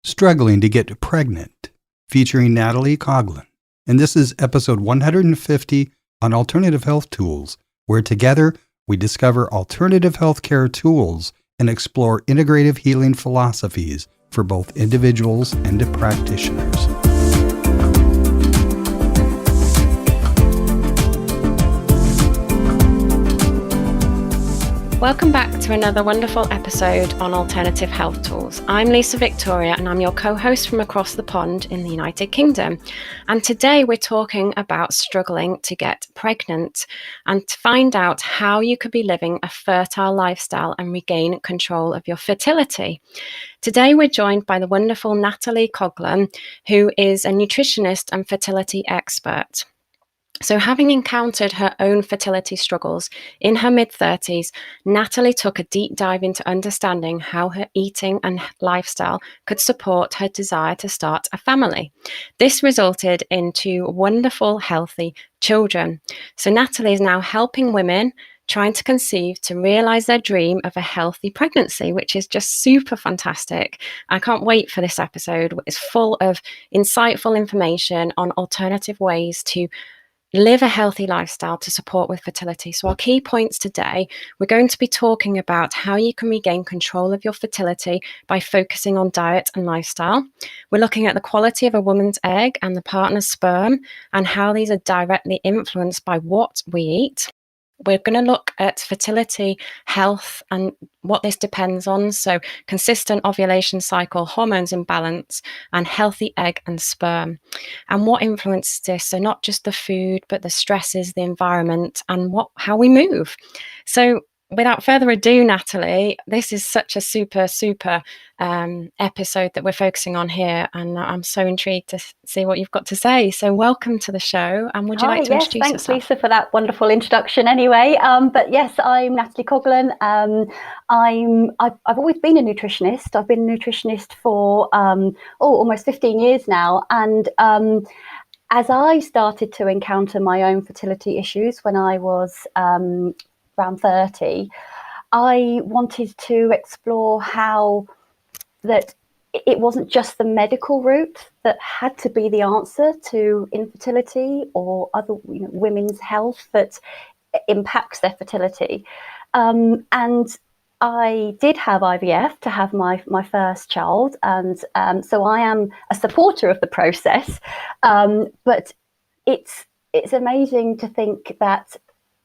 Struggling to Get Pregnant, featuring Natalie Coughlin. And this is episode 150 on alternative health tools, where together we discover alternative healthcare tools and explore integrative healing philosophies for both individuals and practitioners. Welcome back to another wonderful episode on alternative health tools. I'm Lisa Victoria and I'm your co-host from across the pond in the United Kingdom. And today we're talking about struggling to get pregnant and to find out how you could be living a fertile lifestyle and regain control of your fertility. Today we're joined by the wonderful Natalie Coghlan, who is a nutritionist and fertility expert. So having encountered her own fertility struggles in her mid-30s, Natalie took a deep dive into understanding how her eating and lifestyle could support her desire to start a family. This resulted in 2 wonderful, healthy children. So Natalie is now helping women trying to conceive to realize their dream of a healthy pregnancy, which is just super fantastic. I can't wait for this episode. It's full of insightful information on alternative ways to live a healthy lifestyle to support with fertility. So our key points today, we're going to be talking about how you can regain control of your fertility by focusing on diet and lifestyle. We're looking at the quality of a woman's egg and the partner's sperm and how these are directly influenced by what we eat. We're going to look at fertility, health, and what this depends on. So consistent ovulation cycle, hormones in balance, and healthy egg and sperm. And what influences this? So not just the food, but the stresses, the environment, and how we move. So without further ado, Natalie, this is such a super episode that we're focusing on here, and I'm so intrigued to see what you've got to say. So welcome to the show, and would you like to introduce thanks, yourself? Lisa, for that wonderful introduction anyway. But yes, I'm Natalie Coghlan. I've always been a nutritionist. I've been a nutritionist for almost 15 years now, and as I started to encounter my own fertility issues when I was around 30, I wanted to explore how that it wasn't just the medical route that had to be the answer to infertility or other women's health that impacts their fertility. And I did have IVF to have my first child, and so I am a supporter of the process. But it's amazing to think that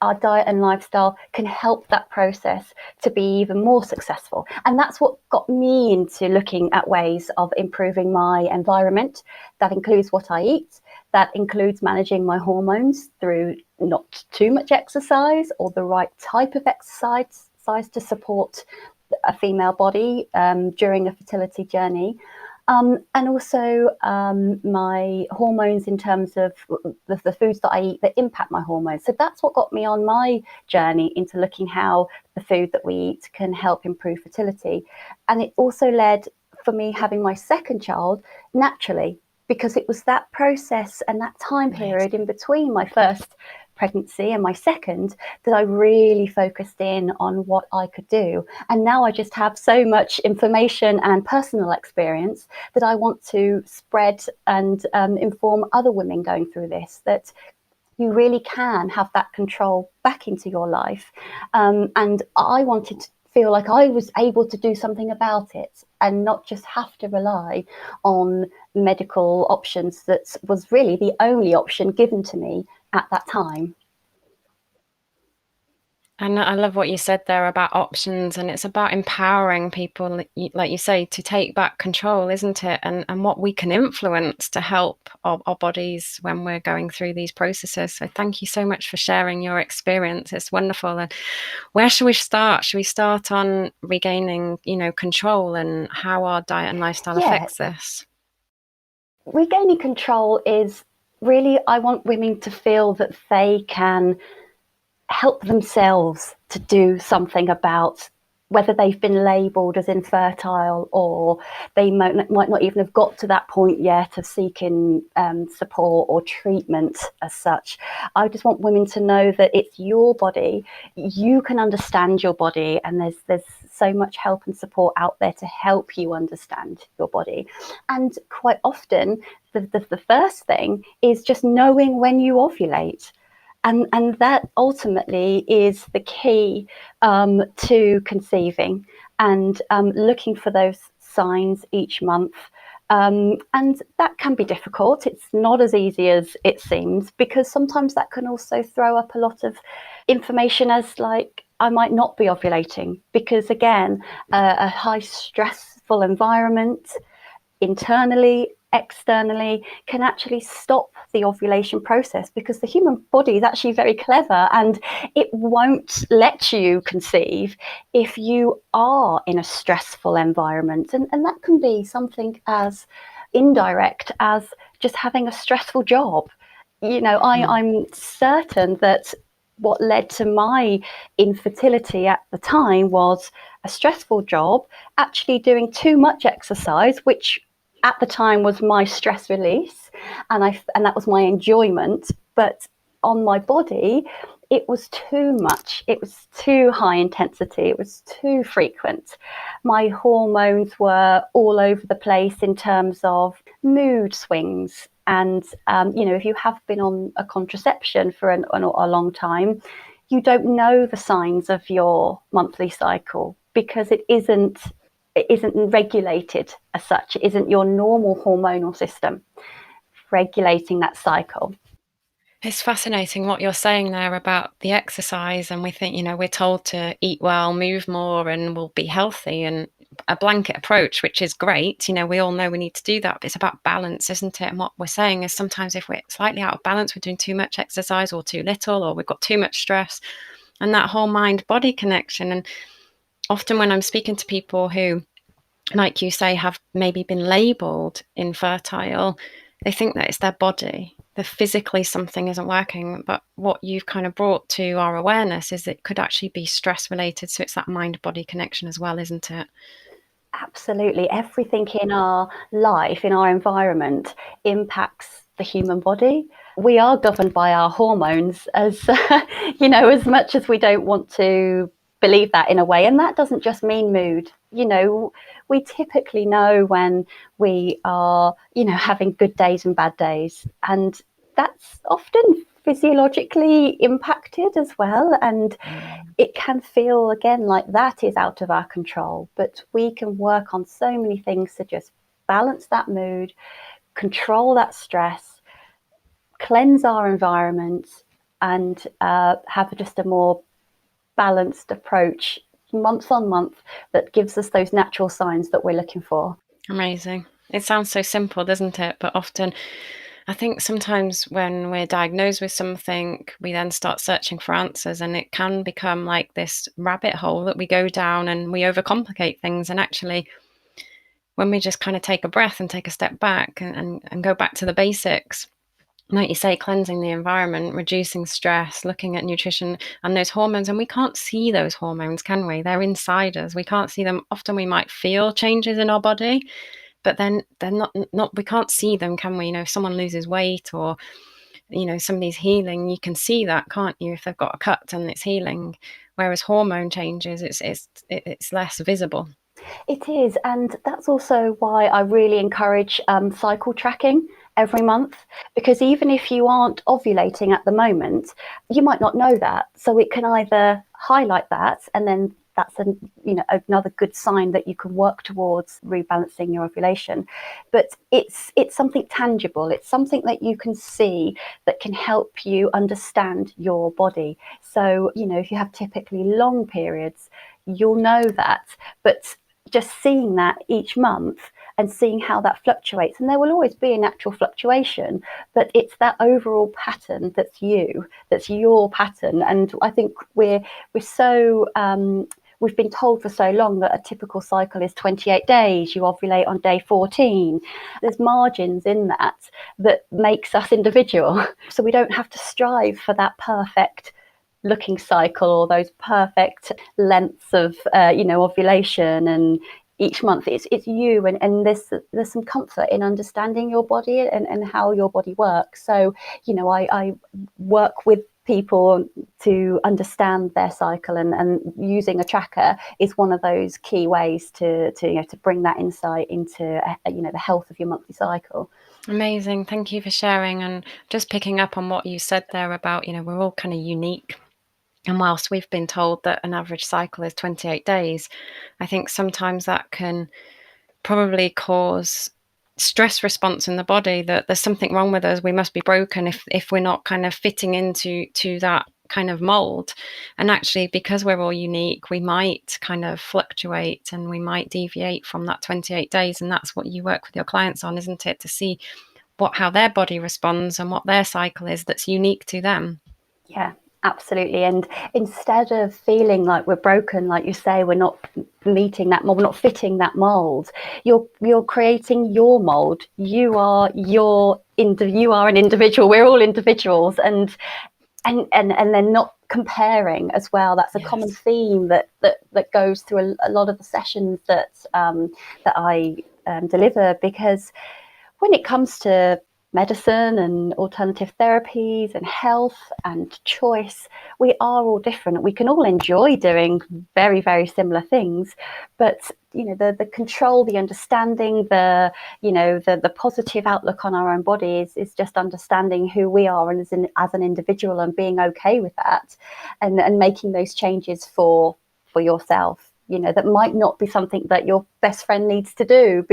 our diet and lifestyle can help that process to be even more successful. And that's what got me into looking at ways of improving my environment. That includes what I eat. That includes managing my hormones through not too much exercise or the right type of exercise to support a female body during a fertility journey. And also my hormones in terms of the foods that I eat that impact my hormones. So that's what got me on my journey into looking how the food that we eat can help improve fertility. And it also led for me having my second child naturally, because it was that process and that time period in between my first pregnancy and my second that I really focused in on what I could do. And now I just have so much information and personal experience that I want to spread and inform other women going through this, that you really can have that control back into your life. And I wanted to feel like I was able to do something about it and not just have to rely on medical options that was really the only option given to me at that time. And I love what you said there about options, and it's about empowering people, like you say, to take back control, isn't it? And what we can influence to help our bodies when we're going through these processes. So thank you so much for sharing your experience. It's wonderful. And where should we start? Should we start on regaining, control and how our diet and lifestyle affects this? Regaining control is really, I want women to feel that they can help themselves to do something about whether they've been labelled as infertile or they might not even have got to that point yet of seeking support or treatment as such. I just want women to know that it's your body. You can understand your body, and there's so much help and support out there to help you understand your body. And quite often, the first thing is just knowing when you ovulate. And that ultimately is the key to conceiving, and looking for those signs each month. And that can be difficult. It's not as easy as it seems, because sometimes that can also throw up a lot of information as like, I might not be ovulating, because again, a high stressful environment internally, externally, can actually stop the ovulation process, because the human body is actually very clever and it won't let you conceive if you are in a stressful environment. And that can be something as indirect as just having a stressful job. I'm certain that what led to my infertility at the time was a stressful job, actually doing too much exercise, which at the time was my stress release, and that was my enjoyment. But on my body, it was too much. It was too high intensity. It was too frequent. My hormones were all over the place in terms of mood swings. And, if you have been on a contraception for a long time, you don't know the signs of your monthly cycle, because it isn't regulated as such. It isn't your normal hormonal system regulating that cycle. It's fascinating what you're saying there about the exercise, and we think, we're told to eat well, move more, and we'll be healthy, and a blanket approach, which is great. We all know we need to do that, but it's about balance, isn't it? And what we're saying is sometimes if we're slightly out of balance, we're doing too much exercise or too little, or we've got too much stress, and that whole mind-body connection. And often when I'm speaking to people who, like you say, have maybe been labelled infertile, they think that it's their body, that physically something isn't working. But what you've kind of brought to our awareness is it could actually be stress related. So it's that mind-body connection as well, isn't it? Absolutely. Everything in our life, in our environment, impacts the human body. We are governed by our hormones, as as much as we don't want to believe that in a way. And that doesn't just mean mood. We typically know when we are, having good days and bad days. And that's often physiologically impacted as well. And it can feel, again, like that is out of our control. But we can work on so many things to just balance that mood, control that stress, cleanse our environment, and have just a more balanced approach month on month that gives us those natural signs that we're looking for. Amazing. It sounds so simple, doesn't it? But often, I think sometimes when we're diagnosed with something, we then start searching for answers, and it can become like this rabbit hole that we go down, and we overcomplicate things. And actually, when we just kind of take a breath and take a step back and go back to the basics, like you say, cleansing the environment, reducing stress, looking at nutrition and those hormones. And we can't see those hormones, can we? They're inside us. We can't see them. Often we might feel changes in our body, but then they're not, we can't see them, can we? If someone loses weight, or, somebody's healing, you can see that, can't you? If they've got a cut and it's healing, whereas hormone changes, it's less visible. It is, and that's also why I really encourage cycle tracking every month, because even if you aren't ovulating at the moment, you might not know that. So it can either highlight that, and then that's another good sign that you can work towards rebalancing your ovulation. But it's something tangible. It's something that you can see that can help you understand your body. So, if you have typically long periods, you'll know that. But just seeing that each month and seeing how that fluctuates, and there will always be a natural fluctuation, but it's that overall pattern that's your pattern. And I think we're so we've been told for so long that a typical cycle is 28 days. You ovulate on day 14. There's margins in that makes us individual, so we don't have to strive for that perfect looking cycle or those perfect lengths of ovulation. And each month it's you, and there's some comfort in understanding your body and how your body works. So I work with people to understand their cycle, and using a tracker is one of those key ways to bring that insight into the health of your monthly cycle. Amazing. Thank you for sharing. And just picking up on what you said there about, we're all kind of unique. And whilst we've been told that an average cycle is 28 days, I think sometimes that can probably cause stress response in the body, that there's something wrong with us. We must be broken if we're not kind of fitting into that kind of mold. And actually, because we're all unique, we might kind of fluctuate and we might deviate from that 28 days. And that's what you work with your clients on, isn't it? To see how their body responds and what their cycle is that's unique to them. Yeah, absolutely. And instead of feeling like we're broken, like you say, we're not meeting that mold, we're not fitting that mold, you're creating your mold. You are an individual. We're all individuals, and then not comparing as well. That's a common theme that goes through a lot of the sessions that I deliver, because when it comes to medicine and alternative therapies and health and choice, we are all different. We can all enjoy doing very, very similar things, but the control, the understanding, the positive outlook on our own bodies is just understanding who we are and as an individual, and being okay with that, and making those changes for yourself. That might not be something that your best friend needs to do,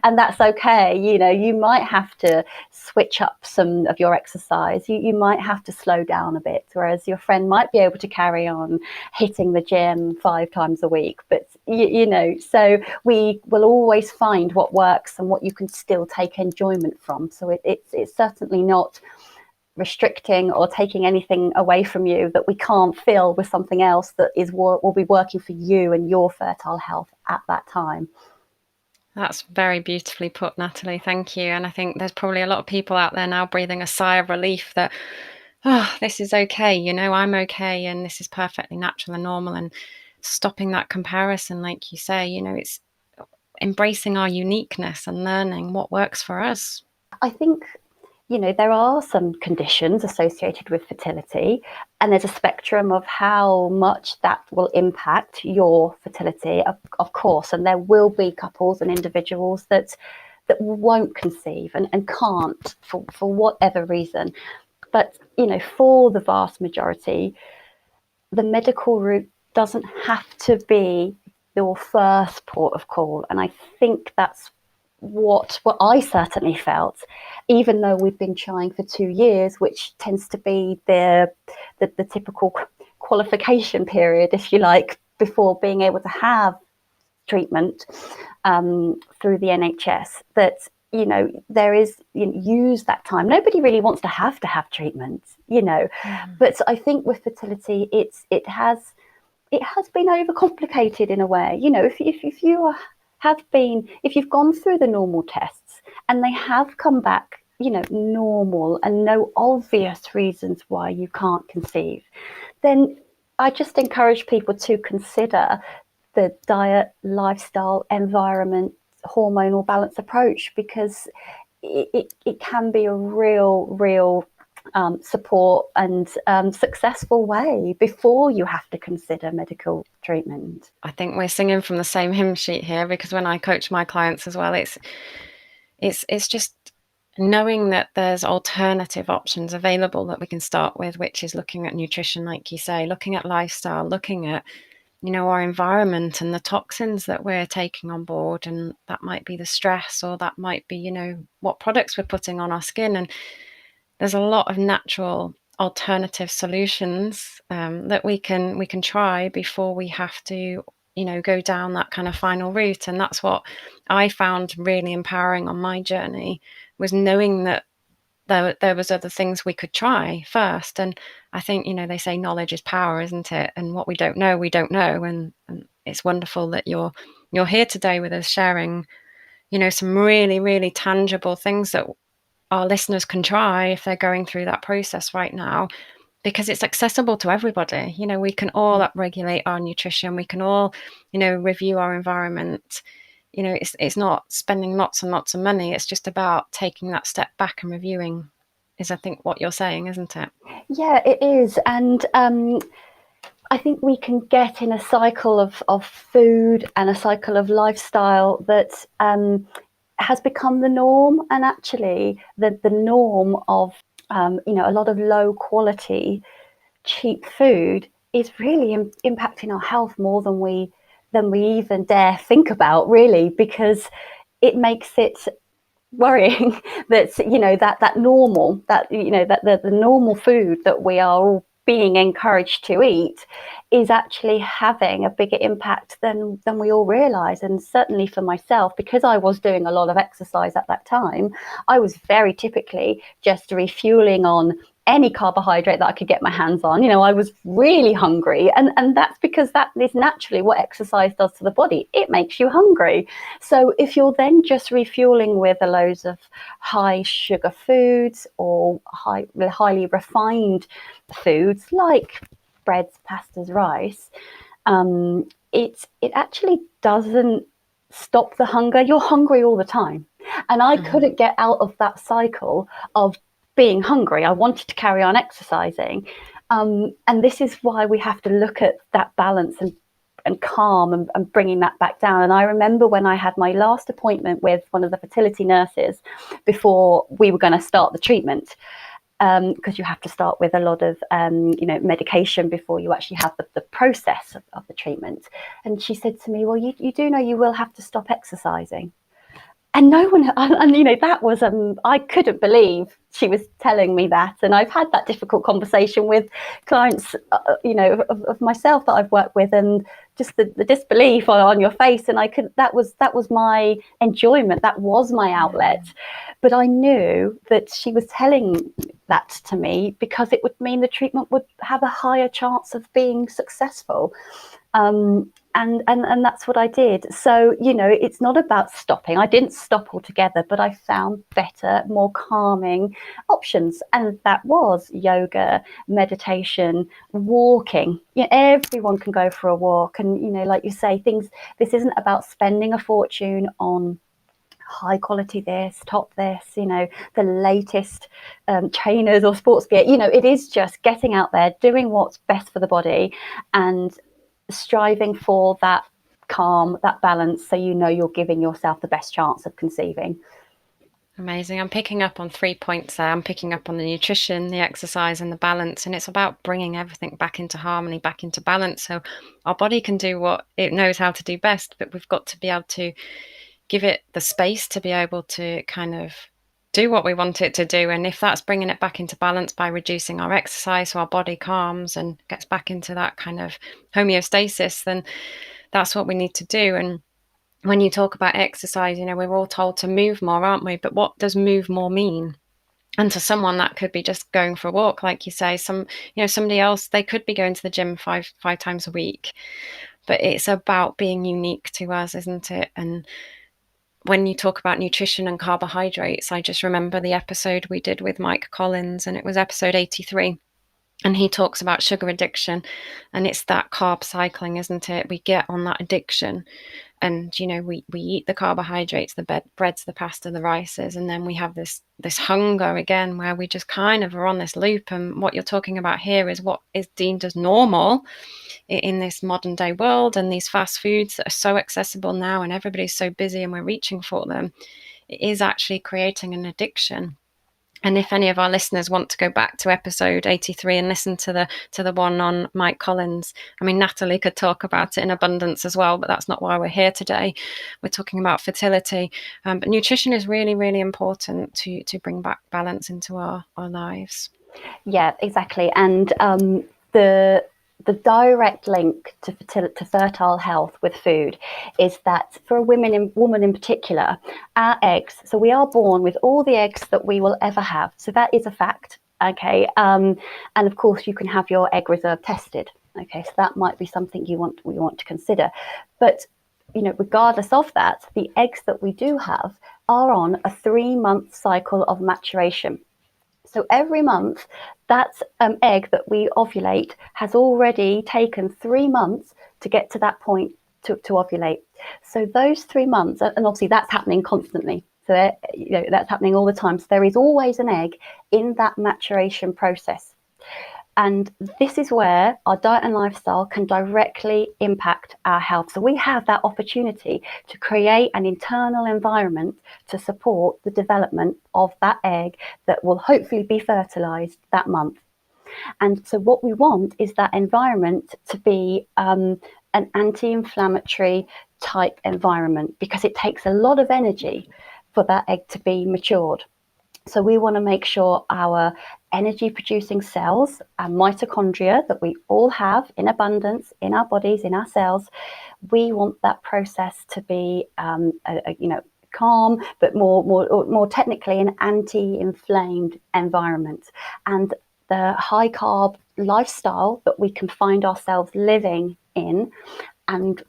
and that's okay. You might have to switch up some of your exercise. You might have to slow down a bit, whereas your friend might be able to carry on hitting the gym 5 times a week. But, so we will always find what works and what you can still take enjoyment from. So it's certainly not restricting or taking anything away from you that we can't fill with something else that will be working for you and your fertile health at that time. That's very beautifully put, Natalie. Thank you. And I think there's probably a lot of people out there now breathing a sigh of relief that, this is okay. I'm okay. And this is perfectly natural and normal, and stopping that comparison, like you say, it's embracing our uniqueness and learning what works for us. I think there are some conditions associated with fertility, and there's a spectrum of how much that will impact your fertility, of course. And there will be couples and individuals that won't conceive and can't for whatever reason. But, for the vast majority, the medical route doesn't have to be your first port of call. And I think that's what I certainly felt, even though we've been trying for 2 years, which tends to be the typical qualification period, if you like, before being able to have treatment through the NHS. That there is, use that time. Nobody really wants to have treatment, but I think with fertility, it has been overcomplicated in a way. If you've gone through the normal tests and they have come back, normal, and no obvious reasons why you can't conceive, then I just encourage people to consider the diet, lifestyle, environment, hormonal balance approach, because it can be a real support and successful way before you have to consider medical treatment. I think we're singing from the same hymn sheet here, because when I coach my clients as well, it's just knowing that there's alternative options available that we can start with, which is looking at nutrition, like you say, looking at lifestyle, looking at our environment and the toxins that we're taking on board, and that might be the stress, or that might be what products we're putting on our skin. And there's a lot of natural alternative solutions that we can try before we have to go down that kind of final route. And that's what I found really empowering on my journey, was knowing that there was other things we could try first. And I think they say knowledge is power, isn't it? And what we don't know, we don't know. And it's wonderful that you're here today with us, sharing some really, really tangible things that our listeners can try if they're going through that process right now, because it's accessible to everybody. We can all upregulate our nutrition. We can all, review our environment. It's not spending lots and lots of money. It's just about taking that step back and reviewing I think what you're saying, isn't it? Yeah, it is. And I think we can get in a cycle of food and a cycle of lifestyle that has become the norm. And actually, the norm of a lot of low quality, cheap food is really impacting our health more than we even dare think about, really, because it makes it worrying that that normal, that that the normal food that we are all being encouraged to eat is actually having a bigger impact than we all realize. And certainly for myself, because I was doing a lot of exercise at that time, I was very typically just refueling on any carbohydrate that I could get my hands on. I was really hungry, and that's because that is naturally what exercise does to the body. It makes you hungry. So if you're then just refueling with a loads of high sugar foods or highly refined foods like breads, pastas, rice, it actually doesn't stop the hunger. You're hungry all the time. And I couldn't get out of that cycle of being hungry. I wanted to carry on exercising. And this is why we have to look at that balance and calm and bringing that back down. And I remember when I had my last appointment with one of the fertility nurses before we were going to start the treatment, because you have to start with a lot of medication before you actually have the process of the treatment. And she said to me, well, you do know you will have to stop exercising. And no one, and that was, I couldn't believe she was telling me that. And I've had that difficult conversation with clients, of myself that I've worked with, and just the disbelief on your face. And that was my enjoyment. That was my outlet. But I knew that she was telling that to me because it would mean the treatment would have a higher chance of being successful. And that's what I did. So, it's not about stopping. I didn't stop altogether, but I found better, more calming options. And that was yoga, meditation, walking. Everyone can go for a walk. And, like you say, this isn't about spending a fortune on high quality this, top this, the latest trainers or sports gear. It is just getting out there, doing what's best for the body, and striving for that calm, that balance, so you're giving yourself the best chance of conceiving. Amazing. I'm picking up on 3 points there. I'm picking up on the nutrition, the exercise, and the balance. And it's about bringing everything back into harmony, back into balance, so our body can do what it knows how to do best. But we've got to be able to give it the space to be able to kind of do what we want it to do. And if that's bringing it back into balance by reducing our exercise so our body calms and gets back into that kind of homeostasis, then that's what we need to do. And when you talk about exercise, we're all told to move more, aren't we? But what does move more mean? And to someone that could be just going for a walk, like you say. Somebody else, they could be going to the gym five times a week. But it's about being unique to us, isn't it? And when you talk about nutrition and carbohydrates, I just remember the episode we did with Mike Collins, and it was episode 83. And he talks about sugar addiction, and it's that carb cycling, isn't it? We get on that addiction, and we eat the carbohydrates, the breads, the pasta, the rices, and then we have this hunger again, where we just kind of are on this loop. And what you're talking about here is what is deemed as normal in this modern day world, and these fast foods that are so accessible now, and everybody's so busy and we're reaching for them. It is actually creating an addiction. And if any of our listeners want to go back to episode 83 and listen to the one on Mike Collins, I mean, Natalie could talk about it in abundance as well, but that's not why we're here today. We're talking about fertility. But nutrition is really, really important to bring back balance into our lives. Yeah, exactly. And the direct link to fertile health with food is that for a woman in particular, our eggs, so we are born with all the eggs that we will ever have. So that is a fact. Okay. And of course you can have your egg reserve tested. Okay. So that might be something we want to consider. But, regardless of that, the eggs that we do have are on a 3-month cycle of maturation. So every month, that egg that we ovulate has already taken 3 months to get to that point to ovulate. So those 3 months, and obviously that's happening constantly. So that's happening all the time. So there is always an egg in that maturation process. And this is where our diet and lifestyle can directly impact our health. So we have that opportunity to create an internal environment to support the development of that egg that will hopefully be fertilized that month. And so what we want is that environment to be an anti-inflammatory type environment, because it takes a lot of energy for that egg to be matured. So we want to make sure our energy producing cells and mitochondria that we all have in abundance in our bodies, in our cells, we want that process to be calm, but more technically an anti-inflamed environment. And the high carb lifestyle that we can find ourselves living in, and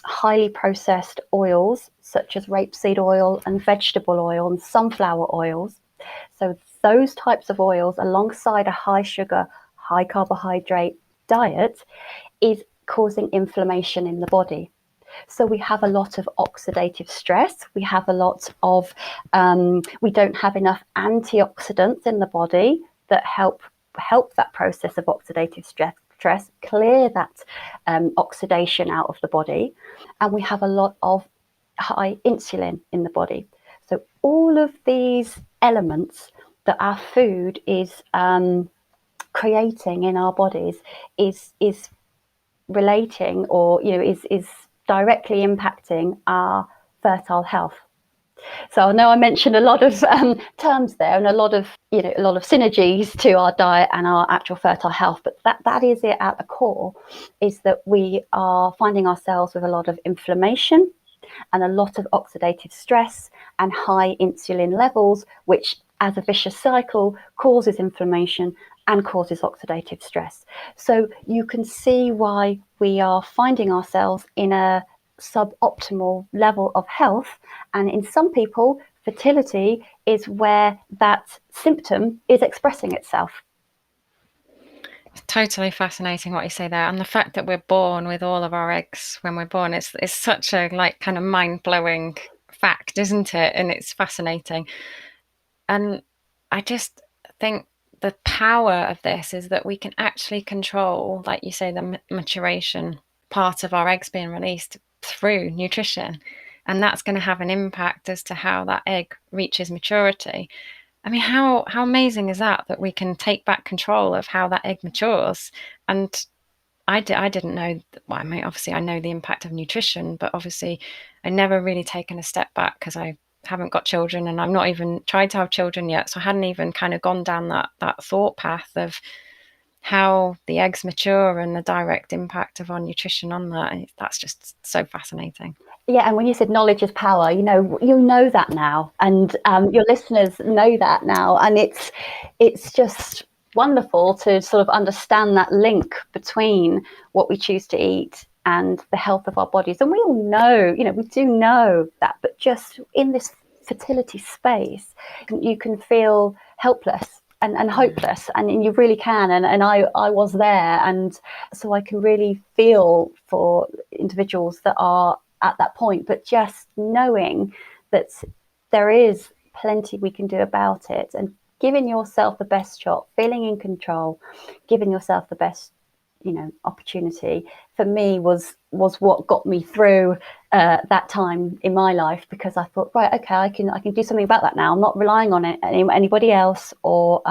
highly processed oils such as rapeseed oil and vegetable oil and sunflower oils. So those types of oils alongside a high sugar, high carbohydrate diet is causing inflammation in the body. So we have a lot of oxidative stress. We have a lot of, we don't have enough antioxidants in the body that help that process of oxidative stress, clear that oxidation out of the body. And we have a lot of high insulin in the body. So all of these elements that our food is creating in our bodies is relating, or is directly impacting our fertile health. So I know I mentioned a lot of terms there, and a lot of synergies to our diet and our actual fertile health, but that is it at the core, is that we are finding ourselves with a lot of inflammation and a lot of oxidative stress and high insulin levels, which as a vicious cycle causes inflammation and causes oxidative stress. So you can see why we are finding ourselves in a suboptimal level of health. And in some people, fertility is where that symptom is expressing itself. Totally fascinating what you say there, and the fact that we're born with all of our eggs when we're born is such a kind of mind-blowing fact, isn't it? And it's fascinating. And I just think the power of this is that we can actually control, like you say, the maturation part of our eggs being released through nutrition, and that's going to have an impact as to how that egg reaches maturity. I mean, how amazing is that we can take back control of how that egg matures? And I didn't know, well, I mean, obviously I know the impact of nutrition, but obviously I never really taken a step back because I haven't got children, and I'm not even tried to have children yet. So I hadn't even kind of gone down that thought path of how the eggs mature and the direct impact of our nutrition on that. And that's just so fascinating. Yeah, and when you said knowledge is power, you know that now, and your listeners know that now, and it's just wonderful to sort of understand that link between what we choose to eat and the health of our bodies. And we all know, we do know that, but just in this fertility space, you can feel helpless and hopeless, and you really can, and I was there, and so I can really feel for individuals that are at that point, but just knowing that there is plenty we can do about it, and giving yourself the best shot, feeling in control, giving yourself the best opportunity, for me was what got me through that time in my life, because I thought, right, okay, I can do something about that now. I'm not relying on anybody else or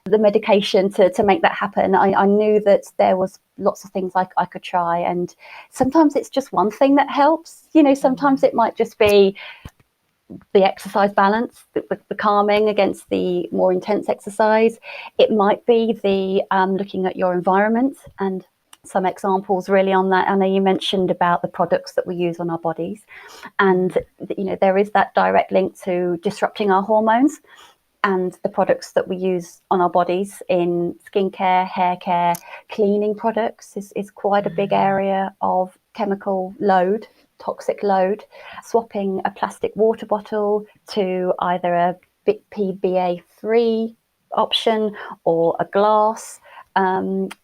the medication to make that happen. I knew that there was lots of things I could try, and sometimes it's just one thing that helps. Sometimes it might just be the exercise balance, the calming against the more intense exercise. It might be the looking at your environment, and some examples really on that. I know you mentioned about the products that we use on our bodies, and there is that direct link to disrupting our hormones, and the products that we use on our bodies in skincare, hair care, cleaning products is quite a big area of chemical load, toxic load. Swapping a plastic water bottle to either a PBA free option or a glass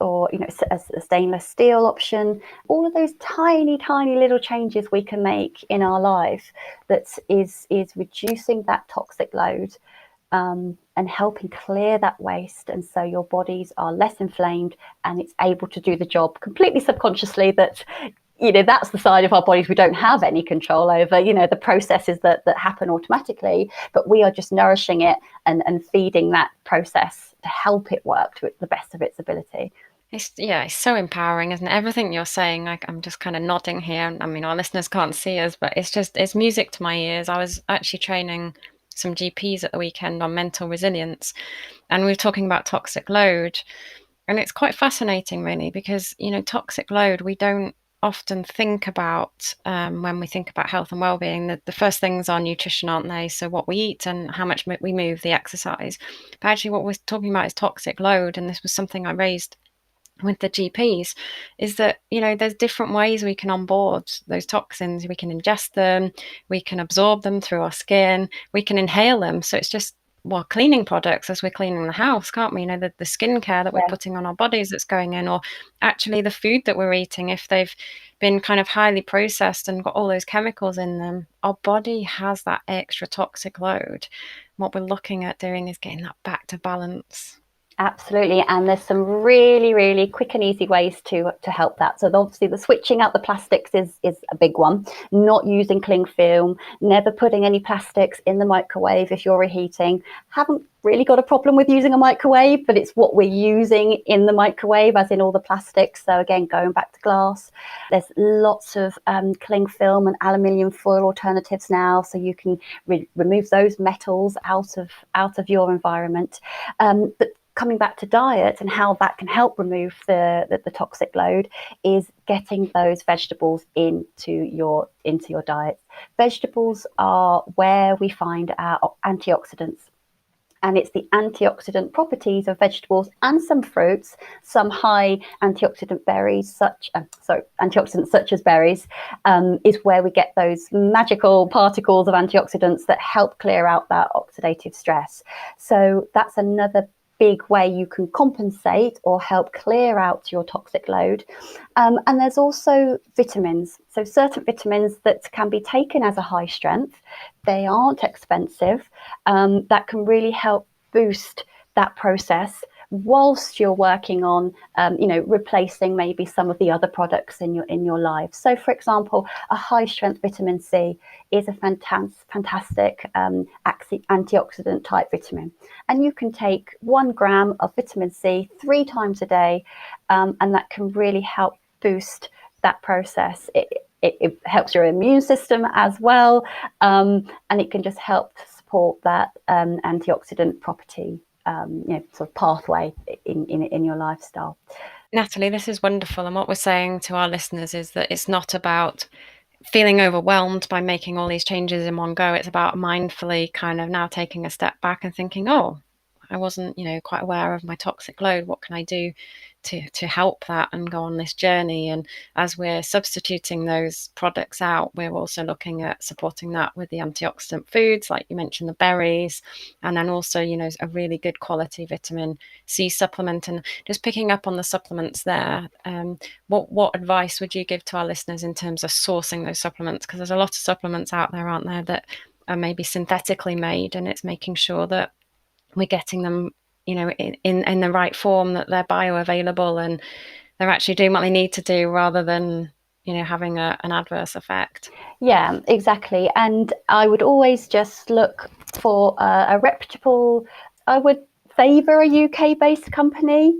or a stainless steel option. All of those tiny little changes we can make in our life that is reducing that toxic load, and helping clear that waste, and so your bodies are less inflamed and it's able to do the job completely subconsciously that that's the side of our bodies we don't have any control over, the processes that happen automatically, but we are just nourishing it and feeding that process to help it work to the best of its ability. It's so empowering, isn't it? Everything you're saying, I'm just kind of nodding here. I mean, our listeners can't see us, but it's music to my ears. I was actually training some GPs at the weekend on mental resilience, and we were talking about toxic load. And it's quite fascinating, really, because, toxic load, we don't often think about when we think about health and well-being. The first things are nutrition, aren't they? So what we eat and how much we move, the exercise. But actually what we're talking about is toxic load. And this was something I raised with the GPs, is that, there's different ways we can onboard those toxins. We can ingest them, we can absorb them through our skin, we can inhale them. So it's just, cleaning products as we're cleaning the house, can't we? The skincare that we're putting on our bodies that's going in, or actually the food that we're eating, if they've been kind of highly processed and got all those chemicals in them, our body has that extra toxic load. What we're looking at doing is getting that back to balance. Absolutely, and there's some really quick and easy ways to help that. So obviously the switching out the plastics is a big one. Not using cling film, never putting any plastics in the microwave if you're reheating. Haven't really got a problem with using a microwave, but it's what we're using in the microwave, as in all the plastics. So again, going back to glass, there's lots of cling film and aluminium foil alternatives now, so you can remove those metals out of your environment. But coming back to diet and how that can help remove the toxic load is getting those vegetables into your diet. Vegetables are where we find our antioxidants. And it's the antioxidant properties of vegetables and some fruits, some high antioxidant berries, antioxidants such as berries, is where we get those magical particles of antioxidants that help clear out that oxidative stress. So that's another big way you can compensate or help clear out your toxic load. And there's also vitamins. So certain vitamins that can be taken as a high strength, they aren't expensive, that can really help boost that process whilst you're working on, replacing maybe some of the other products in your life. So, for example, a high strength vitamin C is a fantastic antioxidant type vitamin, and you can take 1 gram of vitamin C 3 times a day, and that can really help boost that process. It helps your immune system as well, and it can just help to support that antioxidant property. Sort of pathway in your lifestyle. Natalie, this is wonderful. And what we're saying to our listeners is that it's not about feeling overwhelmed by making all these changes in one go. It's about mindfully kind of now taking a step back and thinking, oh, I wasn't, quite aware of my toxic load. What can I do to help that and go on this journey? And as we're substituting those products out, we're also looking at supporting that with the antioxidant foods, like you mentioned, the berries, and then also, a really good quality vitamin C supplement. And just picking up on the supplements there, what advice would you give to our listeners in terms of sourcing those supplements? Because there's a lot of supplements out there, aren't there, that are maybe synthetically made, and it's making sure that we're getting them, in the right form, that they're bioavailable and they're actually doing what they need to do, rather than, having an adverse effect. Yeah, exactly. And I would always just look for a reputable, I would favour a UK-based company.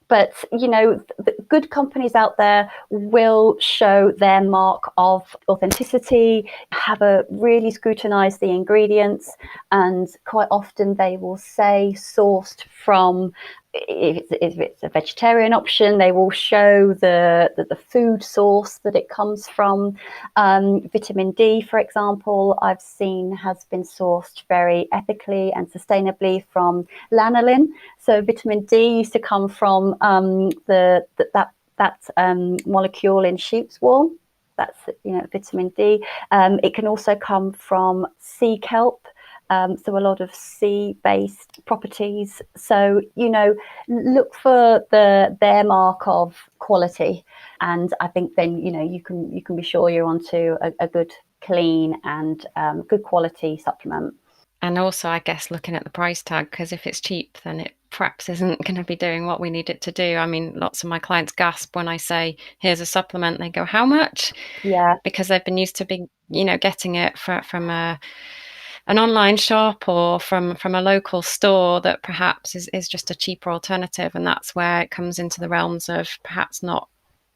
But, the good companies out there will show their mark of authenticity, have really scrutinise the ingredients, and quite often they will say sourced from, if it's a vegetarian option, they will show the food source that it comes from. Vitamin D, for example, I've seen has been sourced very ethically and sustainably from lanolin. So vitamin D used to come from that molecule in sheep's wool. That's vitamin D. It can also come from sea kelp. So a lot of sea-based properties. So, look for their mark of quality. And I think then, you can be sure you're onto a good, clean and good quality supplement. And also, I guess, looking at the price tag, because if it's cheap, then it perhaps isn't going to be doing what we need it to do. I mean, lots of my clients gasp when I say, here's a supplement. They go, how much? Yeah. Because they've been used to getting it from an online shop or from a local store that perhaps is just a cheaper alternative. And that's where it comes into the realms of perhaps not,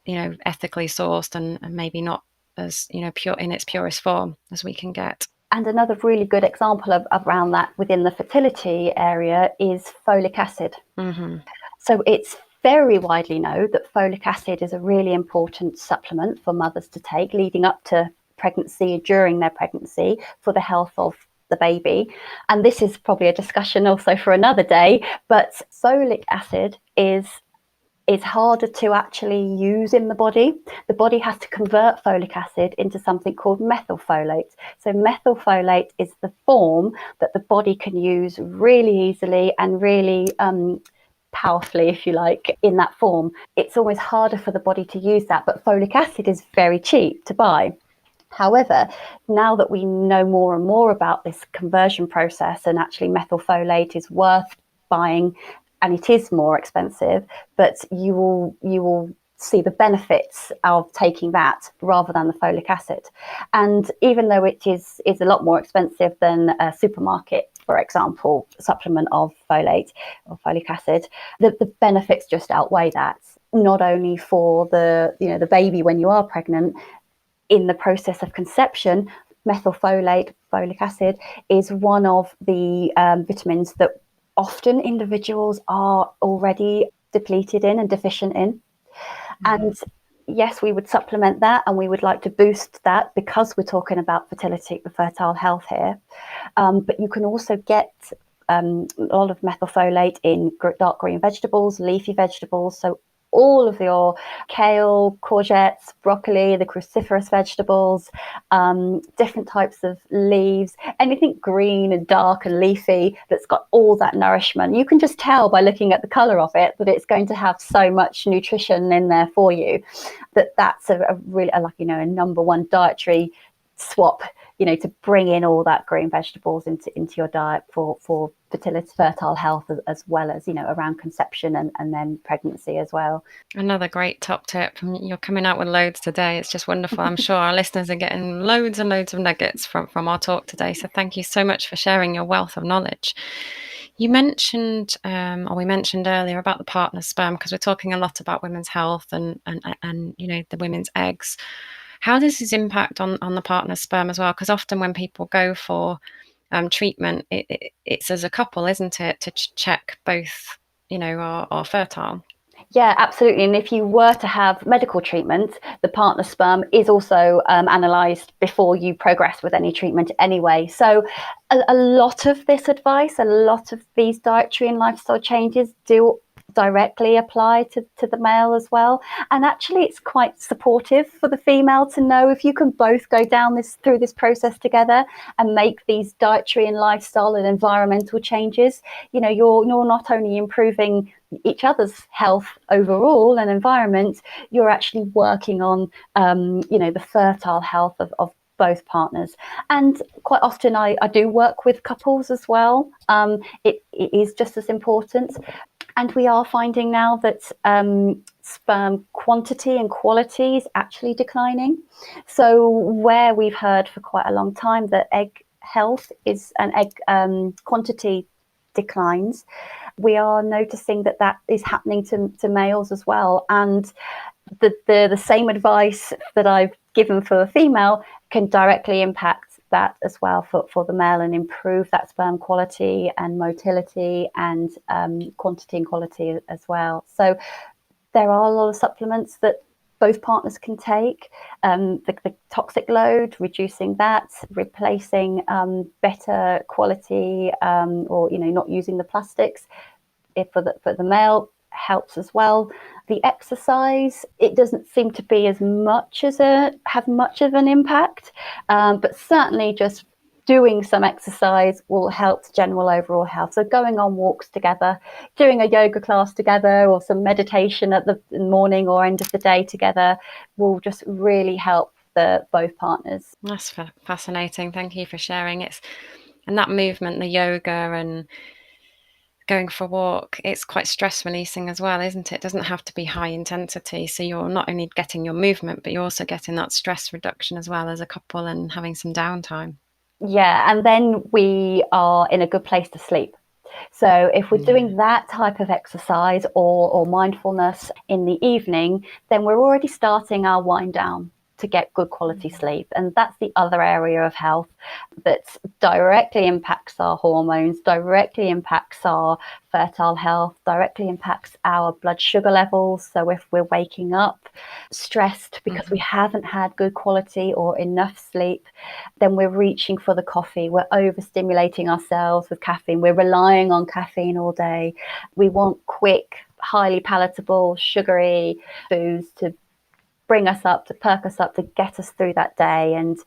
ethically sourced and maybe not as, pure in its purest form as we can get. And another really good example of around that within the fertility area is folic acid. Mm-hmm. So it's very widely known that folic acid is a really important supplement for mothers to take leading up to pregnancy, during their pregnancy, for the health of the baby. And this is probably a discussion also for another day, but folic acid is harder to actually use in the body. The body has to convert folic acid into something called methylfolate. So methylfolate is the form that the body can use really easily and really powerfully, if you like, in that form. It's always harder for the body to use that, but folic acid is very cheap to buy. However, now that we know more and more about this conversion process, and actually methylfolate is worth buying, and it is more expensive, but you will see the benefits of taking that rather than the folic acid. And even though it is a lot more expensive than a supermarket, for example, supplement of folate or folic acid, the benefits just outweigh that. Not only for the baby when you are pregnant, in the process of conception, methylfolate, folic acid, is one of the vitamins that often individuals are already depleted in and deficient in. Mm-hmm. And yes, we would supplement that, and we would like to boost that because we're talking about fertility, fertile health here. But you can also get a lot of methylfolate in dark green vegetables, leafy vegetables. So all of your kale, courgettes, broccoli, the cruciferous vegetables, different types of leaves, anything green and dark and leafy that's got all that nourishment. You can just tell by looking at the colour of it that it's going to have so much nutrition in there for you. That's a really a number one dietary swap, to bring in all that green vegetables into your diet for fertility, fertile health, as well as, around conception and then pregnancy as well. Another great top tip. You're coming out with loads today. It's just wonderful. I'm sure our listeners are getting loads and loads of nuggets from our talk today. So thank you so much for sharing your wealth of knowledge. You mentioned, or we mentioned earlier, about the partner sperm, because we're talking a lot about women's health and the women's eggs. How does this impact on the partner sperm as well? Because often when people go for treatment, it's as a couple, isn't it, to check both, are fertile. Yeah, absolutely. And if you were to have medical treatment, the partner sperm is also analysed before you progress with any treatment anyway. So a lot of this advice, a lot of these dietary and lifestyle changes do directly apply to the male as well. And actually it's quite supportive for the female to know if you can both go down through this process together and make these dietary and lifestyle and environmental changes. You're not only improving each other's health overall and environment, you're actually working on the fertile health of both partners. And quite often I do work with couples as well. It is just as important. And we are finding now that sperm quantity and quality is actually declining. So where we've heard for quite a long time that egg health is an egg quantity declines, we are noticing that is happening to males as well. And the same advice that I've given for a female can directly impact that as well for the male, and improve that sperm quality and motility and quantity and quality as well. So there are a lot of supplements that both partners can take. The toxic load, reducing that, replacing better quality, or not using the plastics. For the male, helps as well. The exercise, it doesn't seem to be have much of an impact, but certainly just doing some exercise will help general overall health. So going on walks together, doing a yoga class together, or some meditation at the morning or end of the day together will just really help both partners. That's fascinating. Thank you for sharing. And that movement, the yoga and going for a walk, it's quite stress releasing as well, isn't it? It doesn't have to be high intensity. So you're not only getting your movement, but you're also getting that stress reduction as well as a couple and having some downtime. Yeah, and then we are in a good place to sleep. So if we're doing that type of exercise or mindfulness in the evening, then we're already starting our wind down to get good quality sleep. And that's the other area of health that directly impacts our hormones, directly impacts our fertile health, directly impacts our blood sugar levels. So if we're waking up stressed because we haven't had good quality or enough sleep, then we're reaching for the coffee. We're overstimulating ourselves with caffeine. We're relying on caffeine all day. We want quick, highly palatable, sugary foods to bring us up, to perk us up, to get us through that day. And,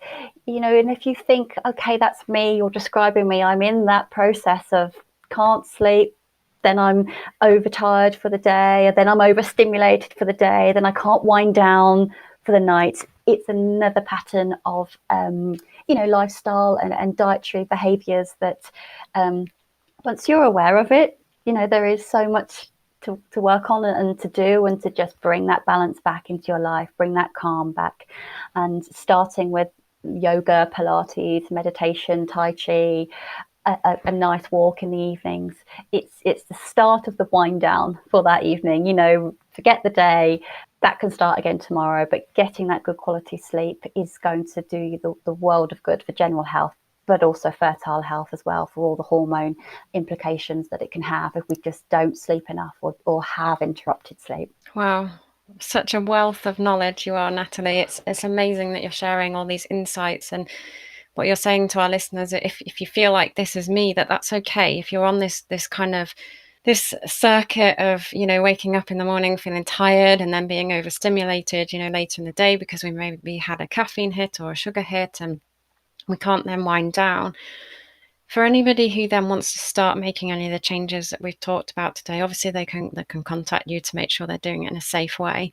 and if you think, okay, that's me, you're describing me, I'm in that process of can't sleep, then I'm overtired for the day, then I'm overstimulated for the day, then I can't wind down for the night. It's another pattern of, lifestyle and dietary behaviors that once you're aware of it, there is so much to work on and to do, and to just bring that balance back into your life, bring that calm back. And starting with yoga, Pilates, meditation, Tai Chi, a nice walk in the evenings. It's the start of the wind down for that evening. Forget the day, that can start again tomorrow, but getting that good quality sleep is going to do you the world of good for general health, but also fertile health as well, for all the hormone implications that it can have if we just don't sleep enough or have interrupted sleep. Wow. Such a wealth of knowledge you are, Natalie. It's amazing that you're sharing all these insights, and what you're saying to our listeners, if you feel like this is me, that's okay. If you're on this kind of this circuit of, waking up in the morning feeling tired and then being overstimulated, later in the day because we maybe had a caffeine hit or a sugar hit and we can't then wind down. For anybody who then wants to start making any of the changes that we've talked about today, obviously they can contact you to make sure they're doing it in a safe way.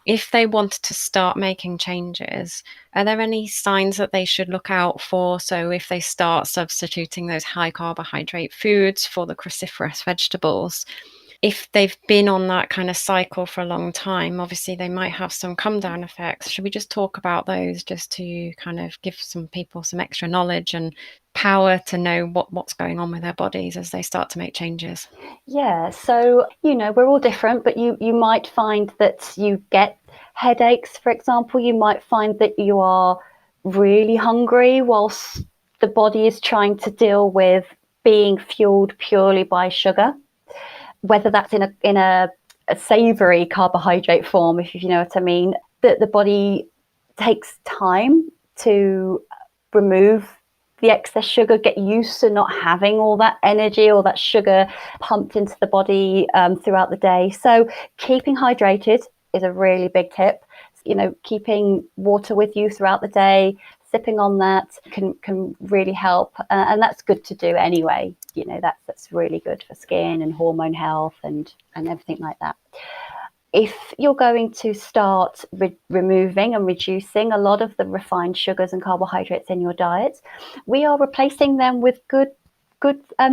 If they wanted to start making changes, are there any signs that they should look out for? So if they start substituting those high carbohydrate foods for the cruciferous vegetables, if they've been on that kind of cycle for a long time, obviously they might have some come down effects. Should we just talk about those just to kind of give some people some extra knowledge and power to know what's going on with their bodies as they start to make changes? Yeah, so we're all different, but you might find that you get headaches, for example. You might find that you are really hungry whilst the body is trying to deal with being fueled purely by sugar, whether that's in a savory carbohydrate form, if you know what I mean. That the body takes time to remove the excess sugar, get used to not having all that energy or that sugar pumped into the body throughout the day. So keeping hydrated is a really big tip. Keeping water with you throughout the day, sipping on that can really help, and that's good to do anyway. That's really good for skin and hormone health and everything like that. If you're going to start removing and reducing a lot of the refined sugars and carbohydrates in your diet, we are replacing them with good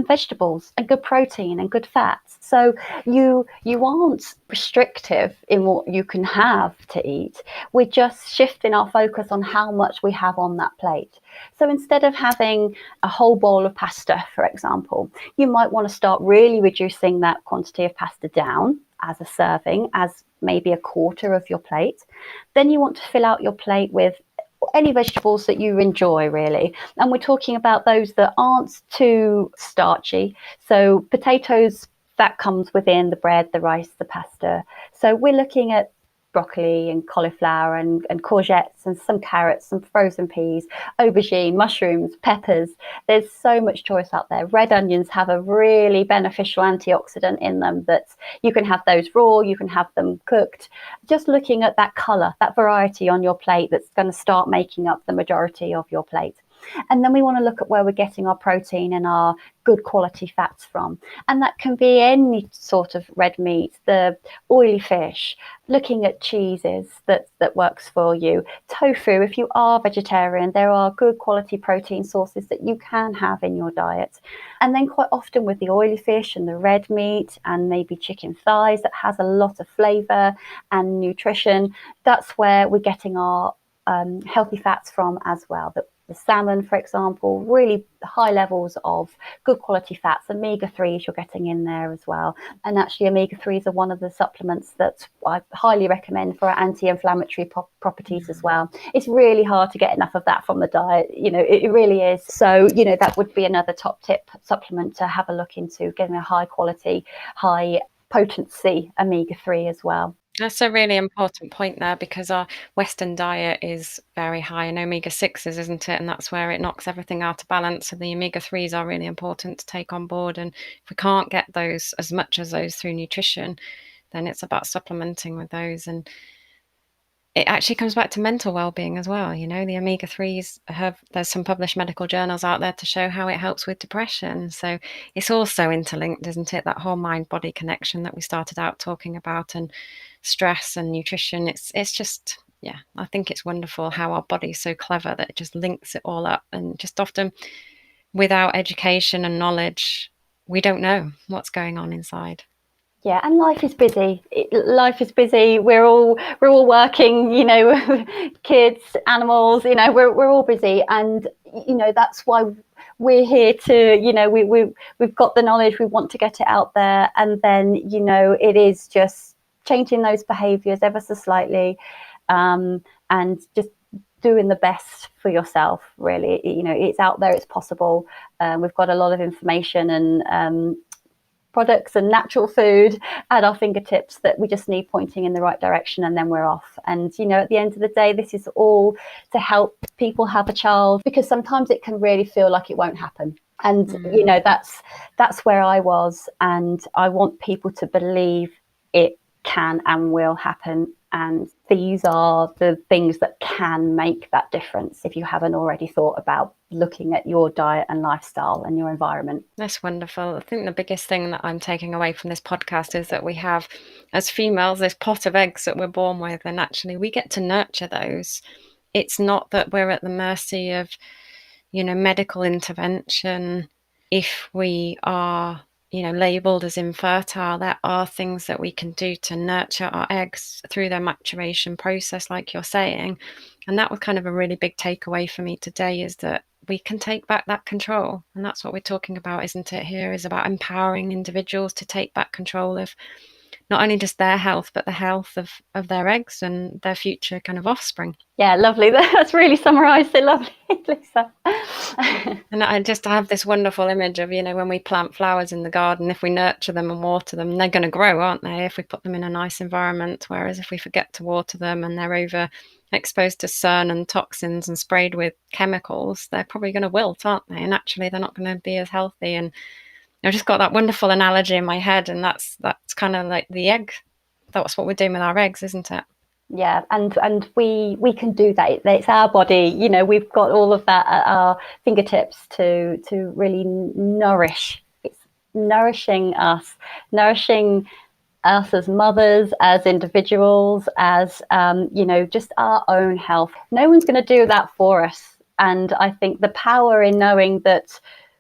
vegetables and good protein and good fats. So you aren't restrictive in what you can have to eat. We're just shifting our focus on how much we have on that plate. So instead of having a whole bowl of pasta, for example, you might want to start really reducing that quantity of pasta down as a serving, as maybe a quarter of your plate. Then you want to fill out your plate with any vegetables that you enjoy, really. And we're talking about those that aren't too starchy. So potatoes, that comes within the bread, the rice, the pasta. So we're looking at broccoli and cauliflower and courgettes and some carrots, some frozen peas, aubergine, mushrooms, peppers. There's so much choice out there. Red onions have a really beneficial antioxidant in them that you can have those raw, you can have them cooked. Just looking at that color, that variety on your plate, that's going to start making up the majority of your plate. And then we want to look at where we're getting our protein and our good quality fats from. And that can be any sort of red meat, the oily fish, looking at cheeses that works for you. Tofu, if you are vegetarian, there are good quality protein sources that you can have in your diet. And then quite often with the oily fish and the red meat and maybe chicken thighs that has a lot of flavour and nutrition, that's where we're getting our healthy fats from as well. The salmon, for example, really high levels of good quality fats, omega-3s you're getting in there as well. And actually omega-3s are one of the supplements that I highly recommend for anti-inflammatory properties as well. It's really hard to get enough of that from the diet, it really is. So, that would be another top tip supplement to have a look into, getting a high quality, high potency omega-3 as well. That's a really important point there, because our Western diet is very high in omega-6s, isn't it? And that's where it knocks everything out of balance. So the omega-3s are really important to take on board. And if we can't get those, as much as those, through nutrition, then it's about supplementing with those. And it actually comes back to mental well-being as well. The omega-3s there's some published medical journals out there to show how it helps with depression. So it's also interlinked, isn't it? That whole mind-body connection that we started out talking about, and stress and nutrition. It's just, yeah, I think it's wonderful how our body's so clever that it just links it all up. And just often without education and knowledge, we don't know what's going on inside. Yeah, and life is busy. We're all working, kids, animals, we're all busy. And, that's why we're here to, we've got the knowledge, we want to get it out there. And then, it is just changing those behaviors ever so slightly, and just doing the best for yourself, really. It's out there, it's possible. We've got a lot of information and products and natural food at our fingertips that we just need pointing in the right direction, and then we're off. And at the end of the day, this is all to help people have a child, because sometimes it can really feel like it won't happen. And that's where I was, and I want people to believe it can and will happen. And these are the things that can make that difference if you haven't already thought about looking at your diet and lifestyle and your environment. That's wonderful. I think the biggest thing that I'm taking away from this podcast is that we have, as females, this pot of eggs that we're born with, and actually we get to nurture those. It's not that we're at the mercy of, medical intervention. If we are labeled as infertile, there are things that we can do to nurture our eggs through their maturation process, like you're saying. And that was kind of a really big takeaway for me today, is that we can take back that control. And that's what we're talking about, isn't it? Here is about empowering individuals to take back control of not only just their health, but the health of their eggs and their future kind of offspring. Yeah, lovely. That's really summarised it lovely, Lisa. And I have this wonderful image of, when we plant flowers in the garden, if we nurture them and water them, they're going to grow, aren't they? If we put them in a nice environment. Whereas if we forget to water them and they're over exposed to sun and toxins and sprayed with chemicals, they're probably going to wilt, aren't they? And actually they're not going to be as healthy. And I just got that wonderful analogy in my head, and that's kind of like the egg. That's what we're doing with our eggs, isn't it? Yeah, and we can do that. It's our body, we've got all of that at our fingertips to really nourish. It's nourishing us as mothers, as individuals, as just our own health. No one's going to do that for us. And I think the power in knowing that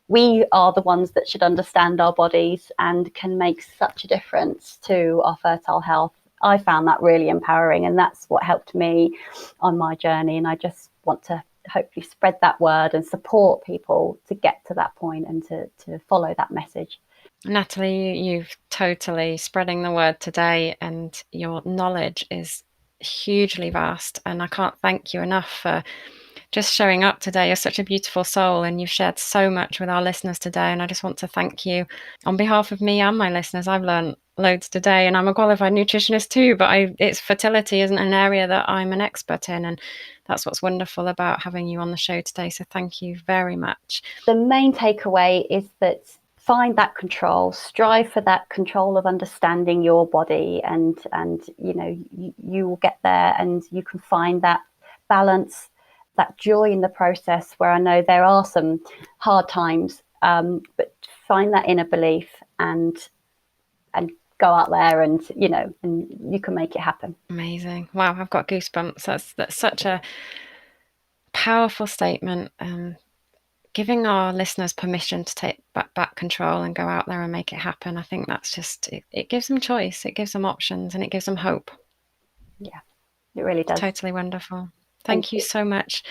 we are the ones that should understand our bodies and can make such a difference to our fertile health. I found that really empowering, and that's what helped me on my journey. And I just want to hopefully spread that word and support people to get to that point and to follow that message. Natalie, you've totally spreading the word today, and your knowledge is hugely vast. And I can't thank you enough for just showing up today. You're such a beautiful soul, and you've shared so much with our listeners today. And I just want to thank you on behalf of me and my listeners. I've learned loads today, and I'm a qualified nutritionist too, but it's fertility isn't an area that I'm an expert in, and that's what's wonderful about having you on the show today. So thank you very much. The main takeaway is that find that control, strive for that control of understanding your body, and you will get there, and you can find that balance that joy in the process, where I know there are some hard times, but find that inner belief and go out there and you can make it happen. Amazing. Wow, I've got goosebumps. That's such a powerful statement. Giving our listeners permission to take back control and go out there and make it happen. I think that's just, it gives them choice, it gives them options, and it gives them hope. Yeah, it really does. Totally wonderful. Thank you so much,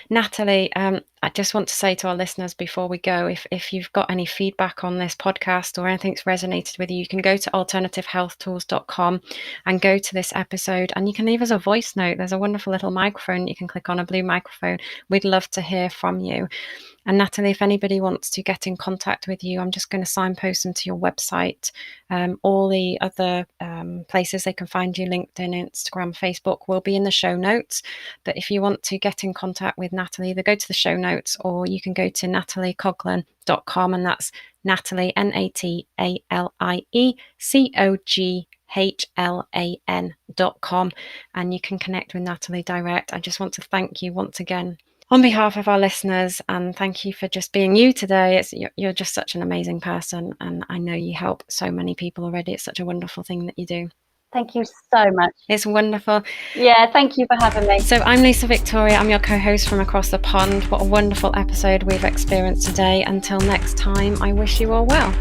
Natalie. I just want to say to our listeners before we go, if you've got any feedback on this podcast or anything's resonated with you, you can go to alternativehealthtools.com and go to this episode, and you can leave us a voice note. There's a wonderful little microphone. You can click on a blue microphone. We'd love to hear from you. And Natalie, if anybody wants to get in contact with you, I'm just going to signpost them to your website. All the other places they can find you, LinkedIn, Instagram, Facebook, will be in the show notes. But if you want to get in contact with Natalie, either go to the show notes or you can go to nataliecoghlan.com, and that's Natalie, NatalieCoghlan.com, and you can connect with Natalie direct. I just want to thank you once again on behalf of our listeners, and thank you for just being you today. You're just such an amazing person, and I know you help so many people already. It's such a wonderful thing that you do. Thank you so much. It's wonderful. Yeah, thank you for having me. So I'm Lisa Victoria. I'm your co-host from across the pond. What a wonderful episode we've experienced today. Until next time, I wish you all well.